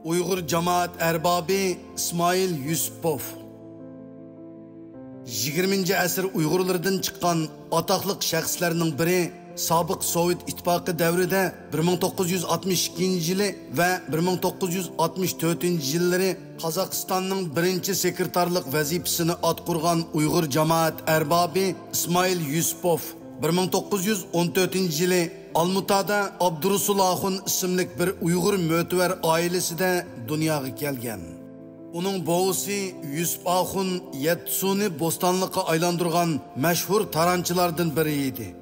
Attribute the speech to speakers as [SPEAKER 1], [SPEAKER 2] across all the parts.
[SPEAKER 1] Uyghur cemaat erbabı İsmail Yusupov. 20. asr Uyg'urlardan chiqqan ataqliq shaxslarning biri sobiq Sovet ittifoqi davrida 1962 va 1964 Qozog'istonning birinchi sekretarlik vazifasini atqurgan Uyg'ur jamoat erbobi İsmail Yusupov 1914 Almutada Abdursulahun ismli bir Uyg'ur mo'tivar oilasida dunyoga kelgan. Uning bovusi Yusuf Axun Yetsuni bo'stonliqqa aylantirgan mashhur taranchilardan biri edi.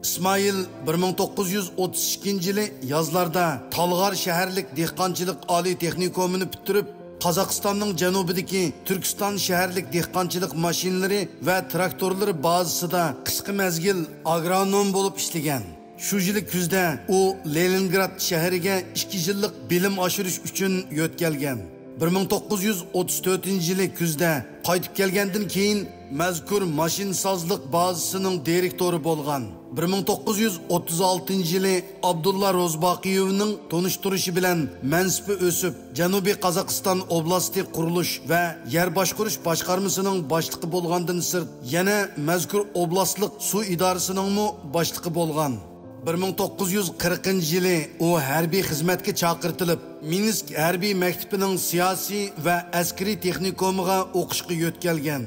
[SPEAKER 1] İsmail 1932 yozlarda Talg'ar shaharlik dehqonchilik oliy texnikumini bitirib, Qozog'istonning janubidagi Turkiston shaharlik dehqonchilik mashinalari va traktorlari bazasida qisqa mezgil agronom bo'lib ishlagan. Shu yil kuzda u Leningrad shahriga 2 yillik bilim oshirish uchun yo'tkalgan. 1934 yili kuzda qaytib kelgandan keyin mazkur mashinsozlik bazasining direktori bo'lgan. 1936 yili Abdulla Rozbaqiyevning tonishtirishi bilan mansibi o'sib, Janubiy Qozog'iston oblasti qurilish va yer boshqarish boshqarmasining boshlig'i bo'lgandan sirt, yana mazkur oblastlik suv idorasining boshlig'i bo'lgan. 1940 yili u harbiy xizmatga chaqirtilib, Minsk harbiy maktabining siyosiy va askariy texnikumiga o'qishga yo'tkalgan.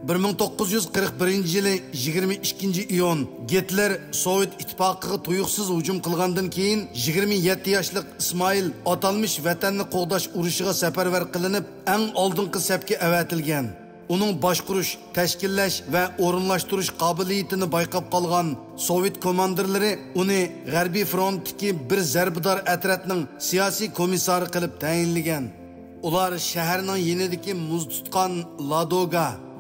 [SPEAKER 1] 1941 yili 22 iyun Gitler Sovet ittifoqiga tuyuqsiz hujum qilgandan keyin 27 yoshlik İsmail atalmış vatanni qo'g'dash urushiga safarbar qilinib, eng oldingi safga avatilgan. Uning boshqarish, tashkillash va o'rinlashtirish qobiliyatini bayqab qolgan Sovet komandirlari uni G'arbiy frontdagi bir zarbidor atratning siyosiy komissari qilib tayinlagan. Ular shaharning yenidagi muz tutgan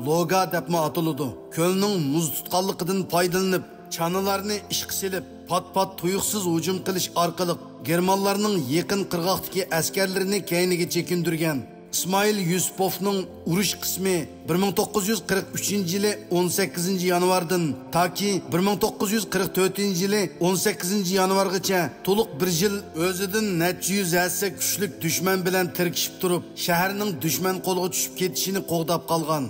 [SPEAKER 1] Loga deb atiladi. Ko'lning muz tutganligidan foydalanib, chanalarni ishqa silib, pat-pat tuyuqsiz hujum qilish orqali Germanlarning yaqin qirg'oqdagi askarlarini keyniga chekindirgan. İsmail Yusupovning urush qismi 1943 yili 18 yanvardan toki 1944 yili 18 yanvargacha to'liq bir yil o'zidan necha yuz hassa kuchlik dushman bilan tirkishib turib, shaharning dushman qo'liga tushib ketishini qo'g'dab qolgan.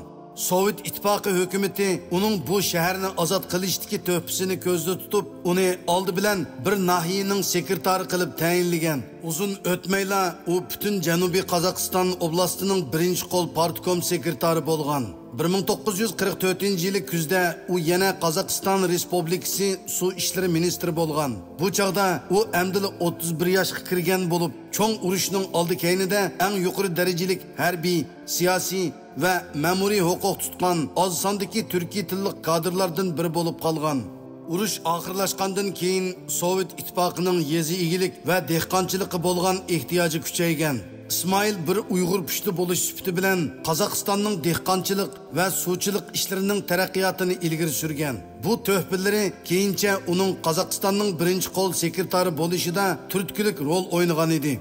[SPEAKER 1] Sovet ittifoqi hukumati uning bu shaharni ozod qilishdagi to'ppisini ko'zda tutib, uni oldi bilan bir nahiyaning sekretari qilib tayinlagan. Uzun o'tmayla u butun Janubiy Qozog'iston oblastining birinchi qo'l partkom sekretari bo'lgan. 1944 yili kuzda u yana Qozog'iston Respublikasi suv ishlari ministri bo'lgan. Bu chaqda u amdili 31 yoshga kirgan bo'lib, cho'ng urushning oldi keynida eng yuqori darajalik harbiy, siyosiy va ma'muriy huquq tutgan oz sondagi turkiy tillik kadrlardan biri bo'lib qolgan. Urush oxirlashgandan keyin Sovet ittifoqining yezi egilik va dehqonchilikqa bo'lgan ehtiyoji kuchaygan. İsmail bir Uyg'ur pushti bo'lish sifati bilan Qozog'istonning dehqonchilik va suvchilik ishlarining taraqqiyotini ilgari surgan. Bu to'hpillari keyincha uning Qozog'istonning birinchi qo'l sekretari bo'lishida turtkilik rol o'ynagan edi.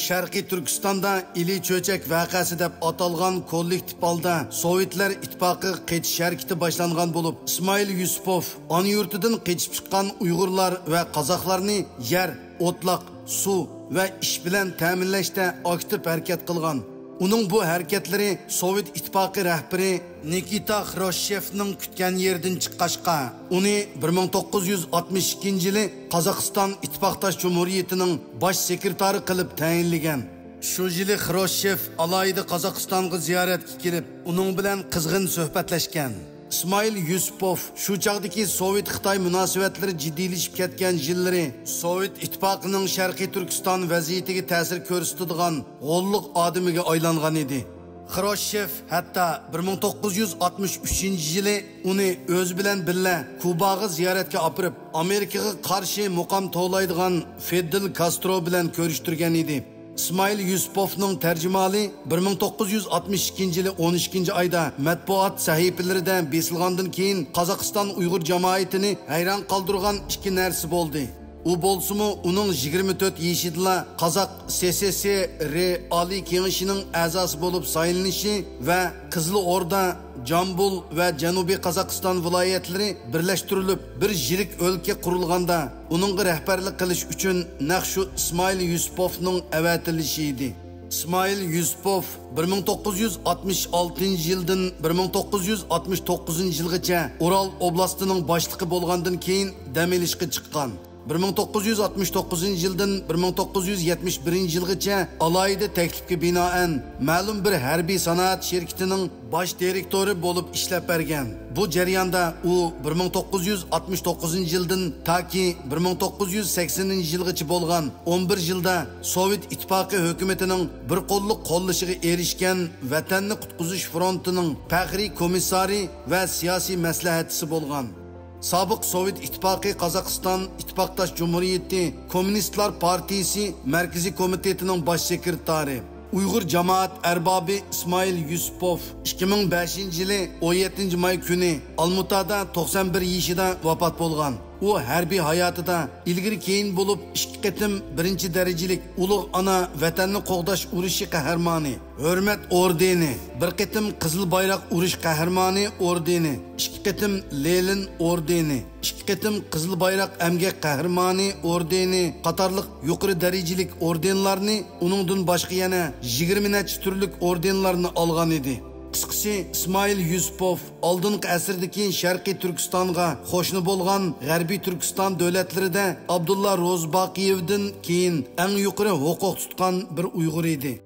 [SPEAKER 1] Sharqiy Turkistonda ili cho'chak vaqasi deb atalgan kollektiv holda Sovetlar ittifoqi qechish harakati boshlangan bo'lib, İsmail Yusupov ona yurtidan qechib chiqqan Uyg'urlar va qozoqlarni yer, o'tloq, suv va ish bilan ta'minlashda aktiv harakat qilgan. Uning bu harakatlari Sovet ittifoqi rahbari Nikita Xrushchevning kutgan yerdan chiqqashqa, uni 1962 yili Qozog'iston ittifoqdosh jumhuriyatining bosh sekretari qilib tayinlagan. Shu yili Xrushchev alayida Qozog'istonga ziyoratga kelib, uning bilan qizg'in suhbatlashgan. İsmail Yusupov shu chaqdagi Sovet-Xitoy munosabatlari jiddiylashib ketgan yillari Sovet ittifoqining Sharqiy Turkiston vaziyatiga ta'sir ko'rsatadigan g'olliq odamiga aylangan edi. Xrushchev hatto 1963 yili uni o'z bilan birga Kubaga ziyoratga olib, Amerikaga qarshi muqom to'laydigan Fidel Castro bilan ko'rishtirgan edi. İsmail Yusupovning tarjimali 1962 yili 12 oyda matbuot sahifalarida besilgandan keyin Qozog'iston Uyg'ur jamoatini hayron qoldirgan ikki narsa bo'ldi. U bo'lsa-mu uning 24 yoshida Qozoq SSR oliy kengashining a'zosi bo'lib saylanishi va Qizil Orda, Jambul va Janubiy Qozog'iston viloyatlari birlashtirilib bir yirik o'lka qurilganda uningga rahbarlik qilish uchun naqshu İsmail Yusupovning avatilishi edi. İsmail Yusupov 1966 yildan 1969 yilgacha Ural oblastining boshlig'i bo'lgandan keyin dam olishga chiqqan. 1969 yildan 1971 yilgacha alayda taklifga binoan ma'lum bir harbiy sanoat shirkatining bosh direktori bo'lib ishlab bergan. Bu jarayonda u 1969 yildan taki 1980 yilgacha bo'lgan 11 yilda Sovet ittifoqi hukumatining bir qo'lliq qo'llashiga erishgan Vatanni qutqizish frontining faxriy komissari va siyosiy maslahatchisi bo'lgan. Sobiq Sovet ittifoqi Qozog'iston ittifoqdosh Cumhuriyeti Kommunistlar partiyasi markaziy komitetining bosh sekretari Uyg'ur jamoat arbobi İsmail Yusupov 2005 yili 17 may kuni Almutada 91 yoshida vafot bo'lgan. U harbiy hayotida ilgari keyin bo'lib 2 qatim birinchi darajalik ulug' ona vatanni qo'g'dash urushi qahramoni, hurmat ordeni, bir qatim qizil bayroq urush qahramoni ordeni, 2 qatim Lenin ordeni, 2 qatim qizil bayroq emgak qahramoni ordeni qatorliq yuqori darajalik ordenlarni, uningdan boshqa yana 20 necha turlik ordenlarni olgan edi. Qısqası İsmail Yusupov oldingi asrdagi Sharqiy Turkistonga qo'shni bo'lgan G'arbiy Turkiston davlatlarida Abdulla Rozbaqiyevdan keyin eng yuqori huquq tutgan bir Uyg'ur edi.